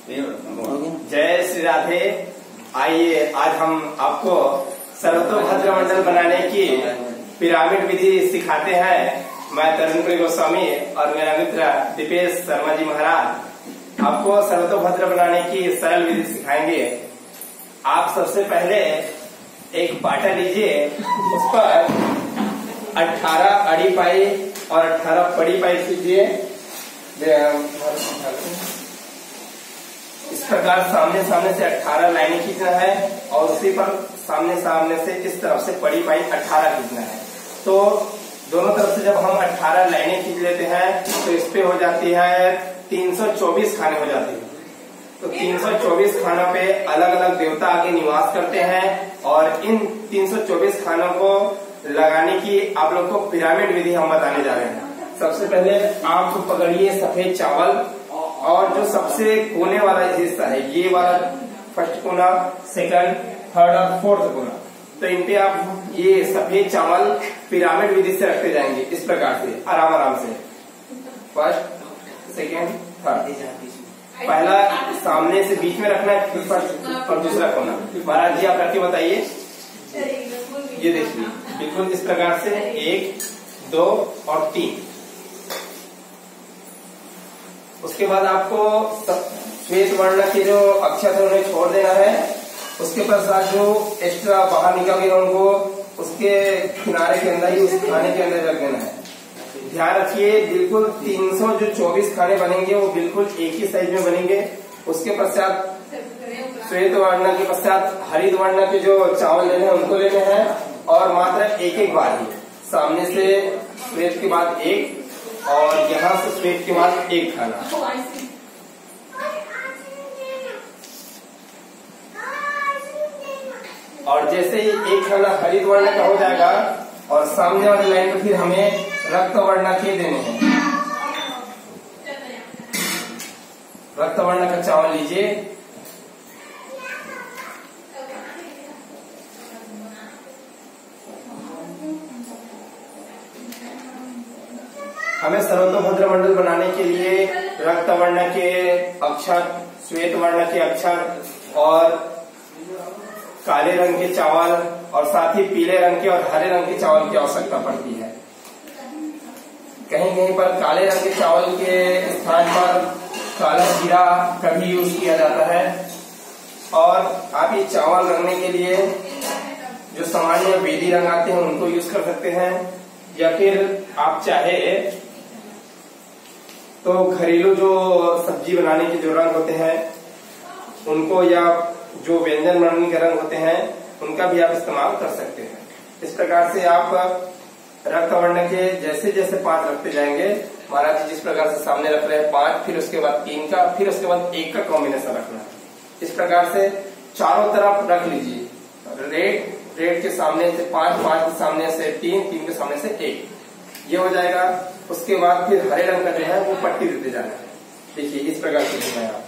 जय श्री राधे। आइए आज हम आपको सर्वतोभद्र मंडल बनाने की पिरामिड विधि सिखाते हैं। मैं तरुण गोस्वामी और मेरा मित्र दीपेश शर्मा जी महाराज आपको सर्वतोभद्र बनाने की सरल विधि सिखाएंगे। आप सबसे पहले एक पाटा लीजिए, उस पर 18 अड़ी पाई और 18 पड़ी पाई कीजिए। इस प्रकार सामने सामने से 18 लाइनें खींचना है और उसी पर सामने सामने से इस तरफ से पड़ी पाई 18 खींचना है। तो दोनों तरफ से जब हम 18 लाइनें खींच लेते हैं तो इस पे हो जाती है 324 खाने हो जाती है। तो 324 खानों पे अलग अलग देवता आगे निवास करते हैं और इन 324 खानों को लगाने की आप लोग को पिरामिड विधि हम बताने जा रहे हैं। सबसे पहले आप पकड़िए सफेद चावल और जो सबसे कोने वाला हिस्सा है ये वाला फर्स्ट कोना, सेकंड, थर्ड और फोर्थ कोना, तो इन पे आप ये सफेद चावल पिरामिड विधि से रखते जाएंगे इस प्रकार से आराम आराम से। First, second, third. पहला सामने से बीच में रखना है, फिर फर्स्ट और दूसरा कोना। महाराज जी आप रख के बताइए। ये देखिए बिल्कुल इस प्रकार से 1, 2 और 3। उसके बाद आपको श्वेत वर्ण के जो अक्षर है उन्हें छोड़ देना है। उसके पश्चात जो एक्स्ट्रा बाहर निकल गए उनको उसके किनारे के अंदर ही उस खाने के अंदर रख देना है। ध्यान रखिए बिल्कुल 324 खाने बनेंगे, वो बिल्कुल एक ही साइज में बनेंगे। उसके पश्चात श्वेत वर्ण के पश्चात हरित वर्ण के जो चावल लेने हैं उनको लेने हैं और मात्र एक एक बार ही सामने से श्वेत के बाद एक और यहाँ से श्वेत के बाद एक खाना। और जैसे ही एक खाना हरित वर्ण का हो जाएगा और सामने वाले लाइन में फिर हमें रक्त वर्ण के देने हैं। रक्त वर्ण का चावल लीजिए। हमें सर्वतोभद्र मंडल बनाने के लिए रक्त वर्ण के अक्षर, श्वेत वर्ण के अक्षर और काले रंग के चावल और साथ ही पीले रंग के और हरे रंग के चावल की आवश्यकता पड़ती है। कहीं कहीं पर काले रंग के चावल के स्थान पर काला जीरा का भी यूज किया जाता है। और आप ये चावल रंगने के लिए जो सामान्य बेदी रंग आते हैं उनको यूज कर सकते हैं, या फिर आप चाहे तो घरेलू जो सब्जी बनाने के जो रंग होते हैं उनको, या जो व्यंजन बनाने के रंग होते हैं उनका भी आप इस्तेमाल कर सकते हैं। इस प्रकार से आप रक्त वर्ण के जैसे जैसे 5 रखते जाएंगे, महाराज जी जिस प्रकार से सामने रख रहे हैं 5, फिर उसके बाद 3 का, फिर उसके बाद 1 का कॉम्बिनेशन रखना है। इस प्रकार से चारों तरफ रख लीजिए। रेड के सामने से 5, 5 के सामने से 3, 3 के सामने से 1, ये हो जाएगा। उसके बाद फिर हरे रंग का जो है वो पट्टी देते जाना है। देखिए इस प्रकार से देना है आप।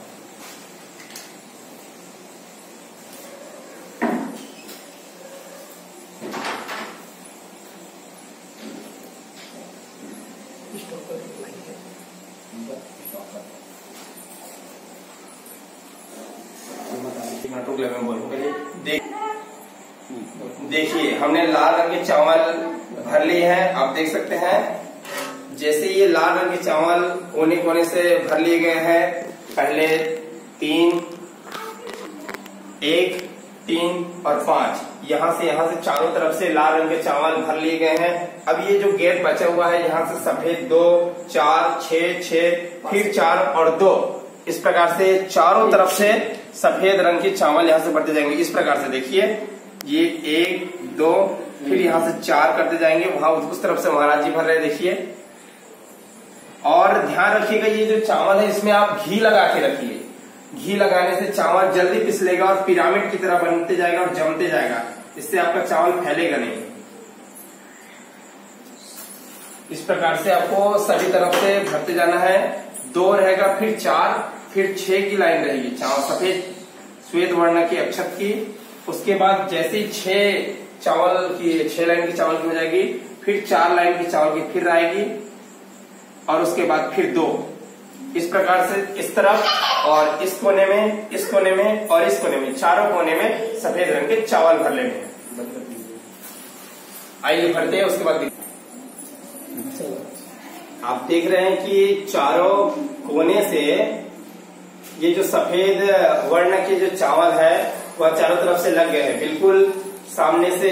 देखिए हमने लाल रंग के चावल भर लिए हैं, आप देख सकते हैं। जैसे ये लाल रंग के चावल कोने कोने से भर लिए गए हैं, पहले 3, 1, 3 और 5, यहाँ से चारों तरफ से लाल रंग के चावल भर लिए गए हैं। अब ये जो गैप बचा हुआ है यहाँ से सफेद 2, 4, 6, फिर 4 और 2, इस प्रकार से चारों तरफ से सफेद रंग के चावल यहाँ से बढ़ते जाएंगे। इस प्रकार से देखिए ये 1, 2, फिर यहाँ से 4 करते जाएंगे, वहां उस तरफ से महाराज जी भर रहे देखिए। और ध्यान रखिएगा ये जो चावल है इसमें आप घी लगा के रखिए। घी लगाने से चावल जल्दी पिसलेगा और पिरामिड की तरह बनते जाएगा और जमते जाएगा। इससे आपका चावल फैलेगा नहीं। इस प्रकार से आपको सभी तरफ से भरते जाना है। 2 रहेगा, फिर 4, फिर 6 की लाइन रहेगी चावल सफेद श्वेत वर्ण के अक्षर की। उसके बाद जैसे ही 6 लाइन की चावल की हो जाएगी, फिर 4 लाइन की चावल की फिर आएगी और उसके बाद फिर 2। इस प्रकार से इस तरफ और इस कोने में, इस कोने में और इस कोने में, चारों कोने में सफेद रंग के चावल भर लेने हैं। आइए भरते हैं, उसके बाद आप देख रहे हैं कि चारों कोने से ये जो सफेद वर्ण के जो चावल है वह चारों तरफ से लग गए हैं। बिल्कुल सामने से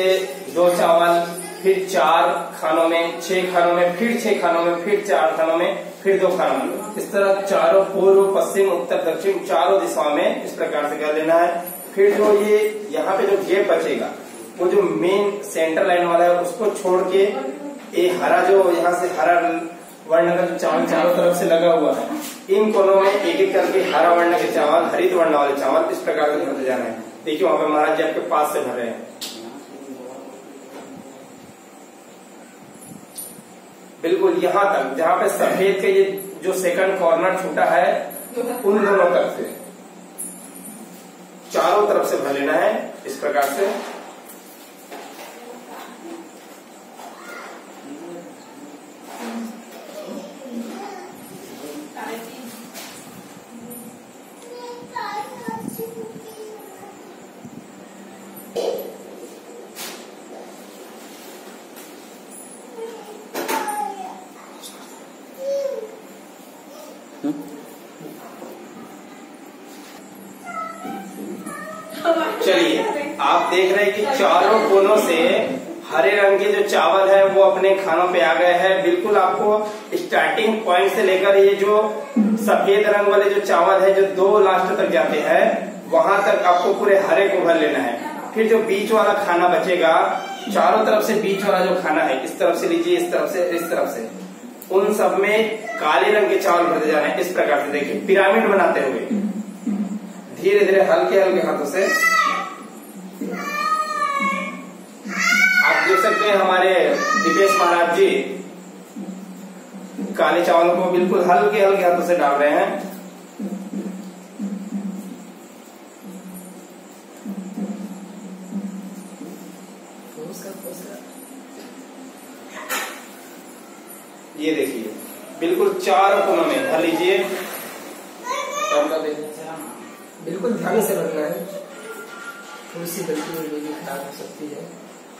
2 चावल, फिर 4 खानों में, 6 खानों में, फिर 6 खानों में, फिर 4 खानों में, फिर 2 खानों में। इस तरह चारों पूर्व, पश्चिम, उत्तर, दक्षिण चारों दिशाओं में इस प्रकार से कर लेना है। फिर जो ये यहाँ पे जो गेप बचेगा वो जो मेन सेंटर लाइन वाला है उसको छोड़ के ये हरा जो यहाँ से हरा वर्ण का जो चावल चारों तरफ से लगा हुआ है, इन कोनों में एक एक करके हरा वर्ण के चावल, हरित वर्ण वाले चावल इस प्रकार से भरते जाना है। देखिए वहां पे महाराज जी आपके पास से भर रहे हैं। बिल्कुल यहाँ तक जहाँ पे सफेद के ये जो सेकंड कॉर्नर छूटा है उन दोनों तरफ से, चारों तरफ से भर लेना है इस प्रकार से। चलिए आप देख रहे हैं कि चारों कोनों से हरे रंग के जो चावल है वो अपने खानों पे आ गए हैं। बिल्कुल आपको स्टार्टिंग पॉइंट से लेकर ये जो सफेद रंग वाले जो चावल है जो 2 लास्ट तक जाते हैं वहां तक आपको पूरे हरे को भर लेना है। फिर जो बीच वाला खाना बचेगा, चारों तरफ से बीच वाला जो खाना है, इस तरफ से लीजिए, इस तरफ से, इस तरफ से, उन सब में काले रंग के चावल भरते जाने हैं। इस प्रकार से देखिए पिरामिड बनाते हुए धीरे धीरे हल्के हल्के हाथों से आप देख सकते हैं हमारे दिपेश महाराज जी काले चावल को बिल्कुल हल्के हल्के हाथों से डाल रहे हैं। ये देखिए बिल्कुल चारों कोनों में भर लीजिए। बिल्कुल ध्यान से भरना है, थोड़ी सी गलती हो जाएगी, खराब हो सकती है।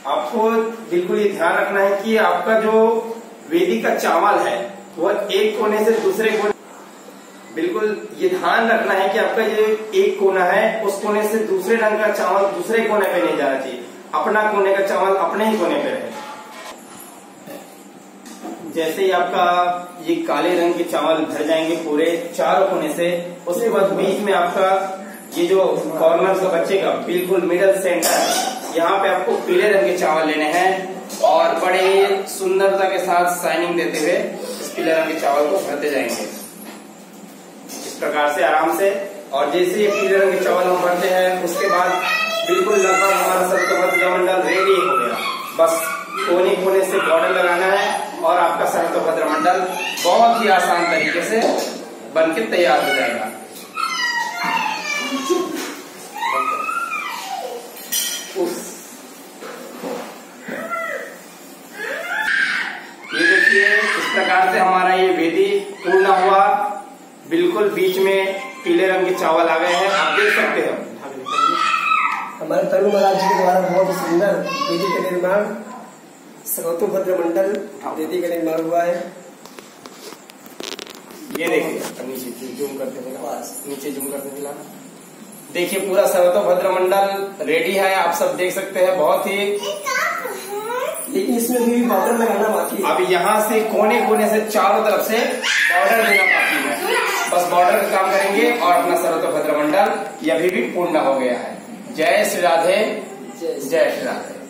आपको बिल्कुल ये ध्यान रखना है कि आपका जो वेदी का चावल है वह एक कोने से दूसरे कोने, बिल्कुल ये ध्यान रखना है कि आपका ये एक कोना है उस कोने से दूसरे रंग का चावल दूसरे कोने पे नहीं जाना चाहिए, अपना कोने का चावल अपने ही कोने पे रहे। जैसे ही आपका ये काले रंग के चावल भर जाएंगे पूरे चारों कोने से, उसके बाद बीच में आपका ये जो कॉर्नर का बचेगा बिल्कुल मिडल सेंटर, यहाँ पे आपको पीले रंग के चावल लेने हैं और बड़े सुंदरता के साथ शाइनिंग देते हुए इस पीले रंग के चावल को भरते जाएंगे इस प्रकार से आराम से। और जैसे ये पीले रंग के चावल हम भरते हैं उसके बाद बिल्कुल लगभग हमारा सरतोभद्र मंडल रेडी हो गया। बस कोने कोने से बॉर्डर लगाना है और आपका सरतोभद्र मंडल बहुत ही आसान तरीके से बनके तैयार हो जाएगा। ये देखिए इस प्रकार से हमारा ये वेदी पूर्ण हुआ। बिल्कुल बीच में पीले रंग के चावल आ गए हैं, आप देख सकते हैं। हमारे तरुण महाराज जी के द्वारा बहुत ही सुंदर वेदी का निर्माण सरतोभद्र मंडल वेदी का निर्माण हुआ है। ये देखिए नीचे जूम करते मिला, नीचे जूम करते मिला। देखिए पूरा सरतोभद्र मंडल रेडी है, आप सब देख सकते हैं। बहुत ही, लेकिन इसमें भी बॉर्डर लगाना बाकी है। अभी यहाँ से कोने कोने से चारों तरफ से बॉर्डर देना बाकी है। बस बॉर्डर का काम करेंगे और अपना सरतोभद्र मंडल ये अभी भी पूर्ण हो गया है। जय श्री राधे, जय श्री राधे।